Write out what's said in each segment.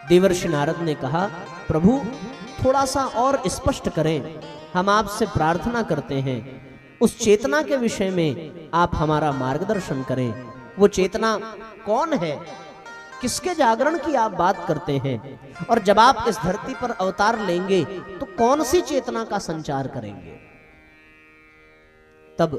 देवर्षि नारद ने कहा, प्रभु थोड़ा सा और स्पष्ट करें, हम आपसे प्रार्थना करते हैं, उस चेतना के विषय में आप हमारा मार्गदर्शन करें। वो चेतना कौन है, किसके जागरण की आप बात करते हैं, और जब आप इस धरती पर अवतार लेंगे तो कौन सी चेतना का संचार करेंगे। तब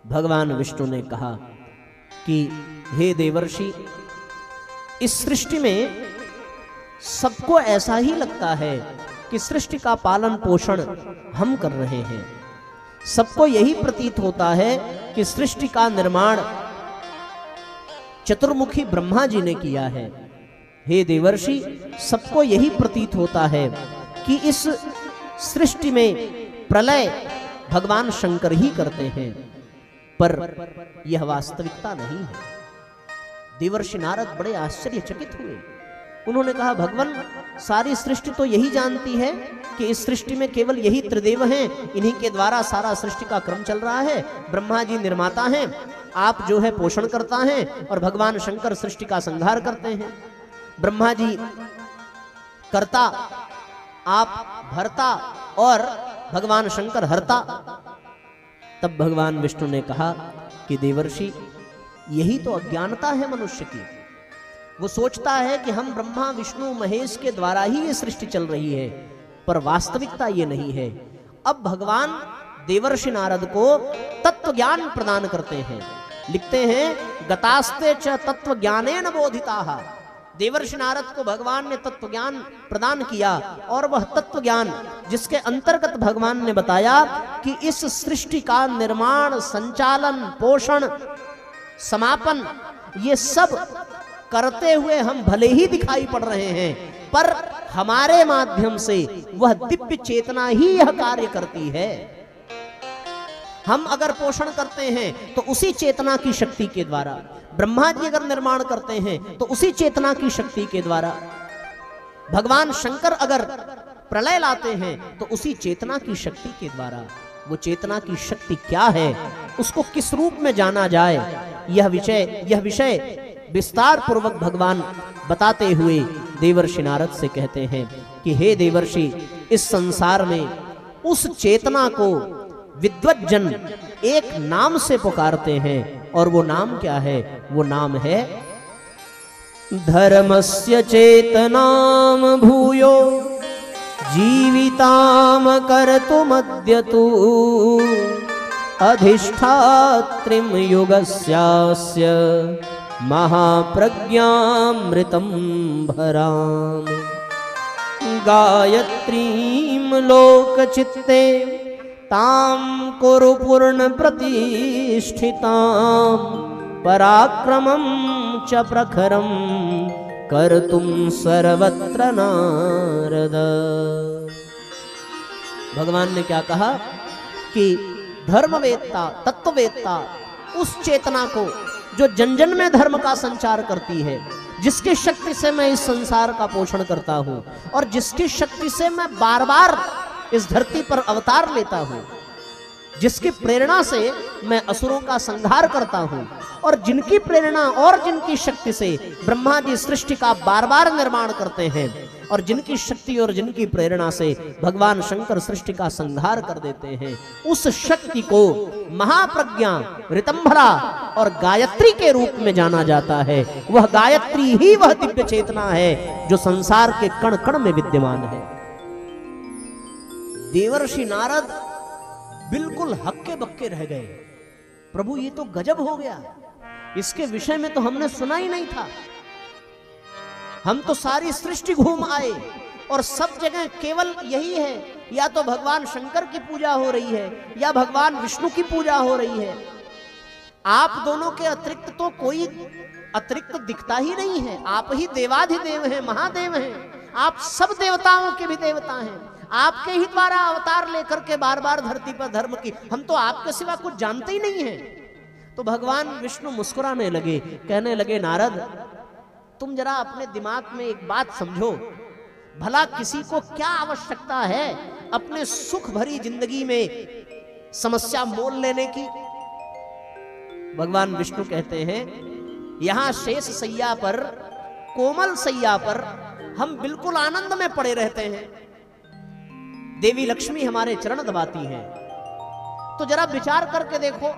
भगवान विष्णु ने कहा कि हे देवर्षि, इस सृष्टि में सबको ऐसा ही लगता है कि सृष्टि का पालन पोषण हम कर रहे हैं। सबको यही प्रतीत होता है कि सृष्टि का निर्माण चतुर्मुखी ब्रह्मा जी ने किया है। हे देवर्षि, सबको यही प्रतीत होता है कि इस सृष्टि में प्रलय भगवान शंकर ही करते हैं, पर यह वास्तविकता नहीं है। देवर्षि नारद बड़े आश्चर्यचकित हुए। उन्होंने कहा, भगवान, सारी सृष्टि तो यही जानती है कि इस सृष्टि में केवल यही त्रिदेव हैं, इन्हीं के द्वारा सारा सृष्टि का क्रम चल रहा है। ब्रह्मा जी निर्माता हैं, आप जो है पोषण करता हैं, और भगवान शंकर सृष्टि का संहार करते हैं। ब्रह्मा जी कर्ता, आप भरता, और भगवान शंकर हरता। तब भगवान विष्णु ने कहा कि देवर्षि, यही तो अज्ञानता है मनुष्य की। वो सोचता है कि हम ब्रह्मा विष्णु महेश के द्वारा ही ये सृष्टि चल रही है, पर वास्तविकता ये नहीं है। अब भगवान देवर्षि नारद को तत्व ज्ञान प्रदान करते हैं। लिखते हैं, गतास्ते च तत्व ज्ञानेन बोधिताः। देवर्षि नारद को भगवान ने तत्व ज्ञान प्रदान किया, और वह तत्व ज्ञान जिसके अंतर्गत भगवान ने बताया कि इस सृष्टि का निर्माण, संचालन, पोषण, समापन, ये सब करते हुए हम भले ही दिखाई पड़ रहे हैं, पर हमारे माध्यम से वह दिव्य चेतना ही यह कार्य करती है। हम अगर पोषण करते हैं तो उसी चेतना की शक्ति के द्वारा, ब्रह्मा जी अगर निर्माण करते हैं तो उसी चेतना की शक्ति के द्वारा, भगवान शंकर अगर प्रलय लाते हैं तो उसी चेतना की शक्ति के द्वारा। वो चेतना की शक्ति क्या है, उसको किस रूप में जाना जाए, यह विषय विस्तार पूर्वक भगवान बताते हुए देवर्षि नारद से कहते हैं कि हे देवर्षि, इस संसार में उस चेतना को विद्वज्जन एक नाम से पुकारते हैं, और वो नाम क्या है? वो नाम है धर्मस्य चेतनाम भूयो जीविताम कर्तुमद्यतु अधिष्ठात्रिं युगस्यास्य महाप्रज्ञामृतं भराम गायत्रीं लोकचित्ते तां कुरु पूर्ण प्रतिष्ठितां पराक्रमं च प्रखरं कर्तुं सर्वत्र नारद। भगवान ने क्या कहा कि धर्मवेत्ता, तत्ववेत्ता उस चेतना को जो जन जन में धर्म का संचार करती है, जिसकी शक्ति से मैं इस संसार का पोषण करता हूं, और जिसकी शक्ति से मैं बार बार इस धरती पर अवतार लेता हूं, जिसकी प्रेरणा से मैं असुरों का संहार करता हूं, और जिनकी प्रेरणा और जिनकी शक्ति से ब्रह्मा जी सृष्टि का बार बार निर्माण करते हैं, और जिनकी शक्ति और जिनकी प्रेरणा से भगवान शंकर सृष्टि का संहार कर देते हैं, उस शक्ति को महाप्रज्ञा, ऋतंभरा और गायत्री के रूप में जाना जाता है। वह गायत्री ही वह दिव्य चेतना है जो संसार के कण कण में विद्यमान है। देवर्षि नारद बिल्कुल हक्के बक्के रह गए। प्रभु, ये तो गजब हो गया, इसके विषय में तो हमने सुना ही नहीं था। हम तो सारी सृष्टि घूम आए और सब जगह केवल यही है, या तो भगवान शंकर की पूजा हो रही है या भगवान विष्णु की पूजा हो रही है। आप दोनों के अतिरिक्त तो कोई अतिरिक्त दिखता ही नहीं है। आप ही देवाधिदेव हैं, महादेव हैं। आप सब देवताओं के भी देवता हैं। आपके ही द्वारा अवतार लेकर के बार बार धरती पर धर्म की, हम तो आपके सिवा कुछ जानते ही नहीं हैं। तो भगवान विष्णु मुस्कुराने लगे, कहने लगे, नारद, तुम जरा अपने दिमाग में एक बात समझो, भला किसी को क्या आवश्यकता है अपने सुख भरी जिंदगी में समस्या मोल लेने की। भगवान विष्णु कहते हैं, यहां शेष सैया पर, कोमल सैया पर हम बिल्कुल आनंद में पड़े रहते हैं। देवी लक्ष्मी हमारे चरण दबाती हैं। तो जरा विचार करके देखो,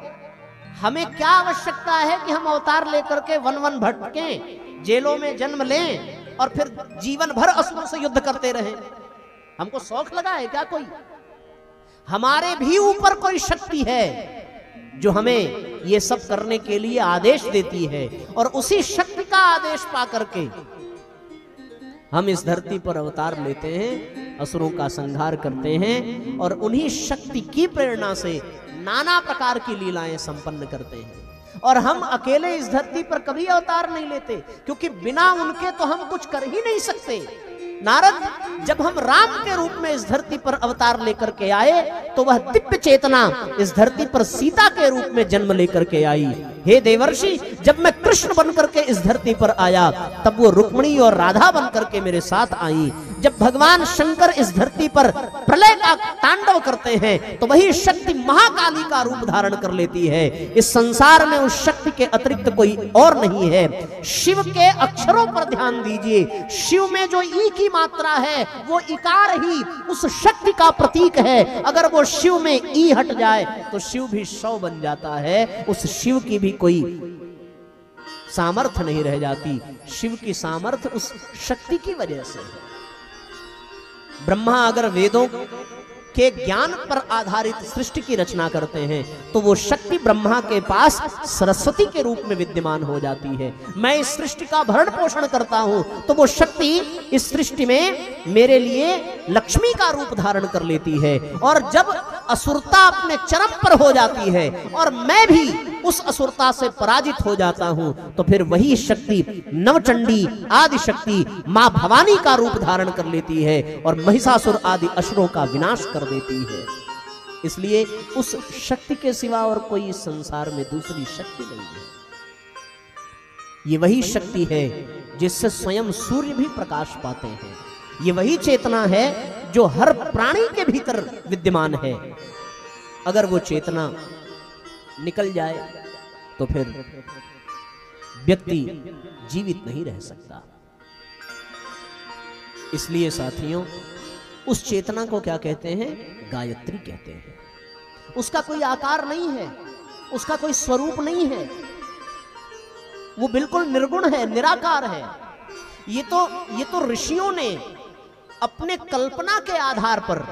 हमें क्या आवश्यकता है कि हम अवतार लेकर के वन वन भटकें, जेलों में जन्म लें और फिर जीवन भर असुरों से युद्ध करते रहें? हमको शौक लगा है क्या कोई? हमारे भी ऊपर कोई शक्ति है जो हमें ये सब करने के लिए आदेश देती है, और उसी शक्ति का आदेश पा करके हम इस धरती पर अवतार लेते हैं, असुरों का संहार करते हैं और उन्हीं शक्ति की प्रेरणा से नाना प्रकार की लीलाएं संपन्न करते हैं। और हम अकेले इस धरती पर कभी अवतार नहीं लेते, क्योंकि बिना उनके तो हम कुछ कर ही नहीं सकते। नारद, जब हम राम के रूप में इस धरती पर अवतार लेकर के आए तो वह दिव्य चेतना इस धरती पर सीता के रूप में जन्म लेकर के आई। हे देवर्षि, जब मैं कृष्ण बनकर के इस धरती पर आया तब वो रुक्मिणी और राधा बनकर के मेरे साथ आई। जब भगवान शंकर इस धरती पर प्रलय का तांडव करते हैं तो वही शक्ति महाकाली का रूप धारण कर लेती है। इस संसार में उस शक्ति के अतिरिक्त कोई और नहीं है। शिव के अक्षरों पर ध्यान दीजिए, शिव में जो ई की मात्रा है वो इकार ही उस शक्ति का प्रतीक है। अगर वो शिव में ई हट जाए तो शिव भी शव बन जाता है, उस शिव की भी कोई सामर्थ्य नहीं रह जाती। शिव की सामर्थ्य उस शक्ति की वजह से है। ब्रह्मा अगर वेदों के ज्ञान पर आधारित सृष्टि की रचना करते हैं तो वो शक्ति ब्रह्मा के पास सरस्वती के रूप में विद्यमान हो जाती है। मैं इस सृष्टि का भरण पोषण करता हूं तो वो शक्ति इस सृष्टि में मेरे लिए लक्ष्मी का रूप धारण कर लेती है। और जब असुरता अपने चरम पर हो जाती है और मैं भी उस असुरता से पराजित हो जाता हूं तो फिर वही शक्ति नवचंडी आदि शक्ति मां भवानी का रूप धारण कर लेती है और महिषासुर आदि असुरों का विनाश कर देती है। इसलिए उस शक्ति के सिवा और कोई इस संसार में दूसरी शक्ति नहीं है। ये वही शक्ति है जिससे स्वयं सूर्य भी प्रकाश पाते हैं। ये वही चेतना है जो हर प्राणी के भीतर विद्यमान है। अगर वो चेतना निकल जाए तो फिर व्यक्ति जीवित नहीं रह सकता। इसलिए साथियों, उस चेतना को क्या कहते हैं? गायत्री कहते हैं। उसका कोई आकार नहीं है, उसका कोई स्वरूप नहीं है, वो बिल्कुल निर्गुण है, निराकार है। ये तो ऋषियों ने अपने कल्पना के आधार पर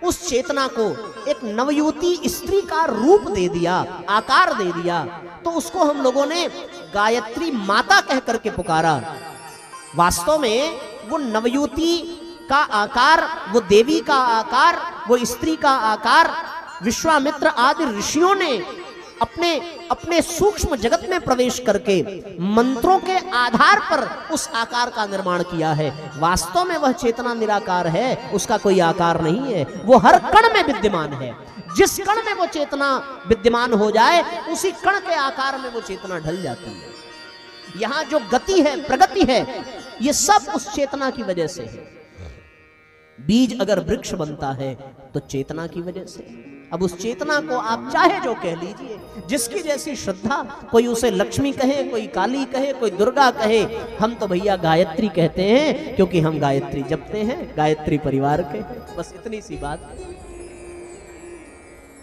उस चेतना को एक नवयुवती स्त्री का रूप दे दिया, आकार दे दिया, तो उसको हम लोगों ने गायत्री माता कह करके पुकारा। वास्तव में वो नवयुवती का आकार, वो देवी का आकार, वो स्त्री का आकार विश्वामित्र आदि ऋषियों ने अपने सूक्ष्म जगत में प्रवेश करके मंत्रों के आधार पर उस आकार का निर्माण किया है। वास्तव में वह चेतना निराकार है, उसका कोई आकार नहीं है, वो हर कण में विद्यमान है। जिस कण में वो चेतना विद्यमान हो जाए उसी कण के आकार में वो चेतना ढल जाती है। यहां जो गति है, प्रगति है, ये सब उस चेतना की वजह से है। बीज अगर वृक्ष बनता है तो चेतना की वजह से। अब उस चेतना को आप चाहे जो कह लीजिए, जिसकी जैसी श्रद्धा, कोई उसे लक्ष्मी कहे, कोई काली कहे, कोई दुर्गा कहे, हम तो भैया गायत्री कहते हैं क्योंकि हम गायत्री जपते हैं, गायत्री परिवार के। बस इतनी सी बात।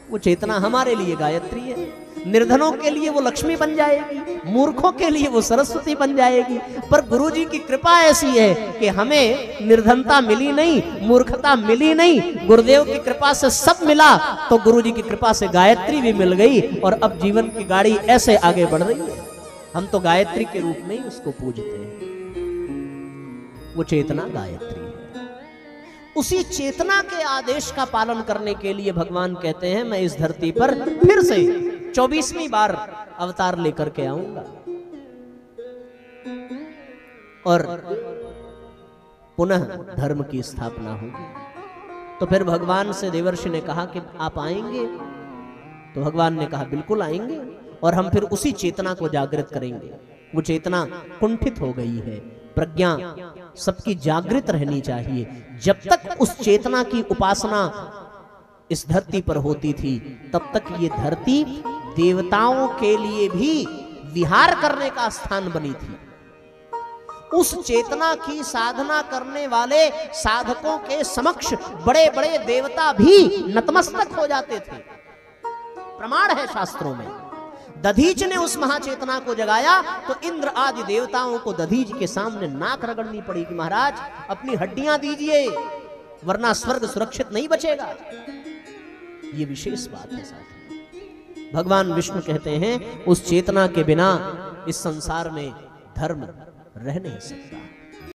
वो चेतना हमारे लिए गायत्री है। निर्धनों के लिए वो लक्ष्मी बन जाएगी, मूर्खों के लिए वो सरस्वती बन जाएगी। पर गुरुजी की कृपा ऐसी है कि हमें निर्धनता मिली नहीं, मूर्खता मिली नहीं, गुरुदेव की कृपा से सब मिला। तो गुरुजी की कृपा से गायत्री भी मिल गई और अब जीवन की गाड़ी ऐसे आगे बढ़ रही है। हम तो गायत्री के रूप में ही उसको पूजते हैं। वो चेतना गायत्री है। उसी चेतना के आदेश का पालन करने के लिए भगवान कहते हैं, मैं इस धरती पर फिर से 24वीं बार अवतार लेकर के आऊंगा और पुनः धर्म की स्थापना होगी। तो फिर भगवान से देवर्षि ने कहा कि आप आएंगे? तो भगवान ने कहा बिल्कुल आएंगे और हम फिर उसी चेतना को जागृत करेंगे। वो चेतना कुंठित हो गई है। प्रज्ञा सबकी जागृत रहनी चाहिए। जब तक उस चेतना की उपासना इस धरती पर होती थी तब तक ये धरती देवताओं के लिए भी विहार करने का स्थान बनी थी। उस चेतना की साधना करने वाले साधकों के समक्ष बड़े बड़े देवता भी नतमस्तक हो जाते थे। प्रमाण है शास्त्रों में। दधीच ने उस महाचेतना को जगाया तो इंद्र आदि देवताओं को दधीच के सामने नाक रगड़नी पड़ी कि महाराज अपनी हड्डियां दीजिए वरना स्वर्ग सुरक्षित नहीं बचेगा। ये विशेष बात है साथियों। भगवान विष्णु कहते हैं उस चेतना के बिना इस संसार में धर्म रह नहीं सकता।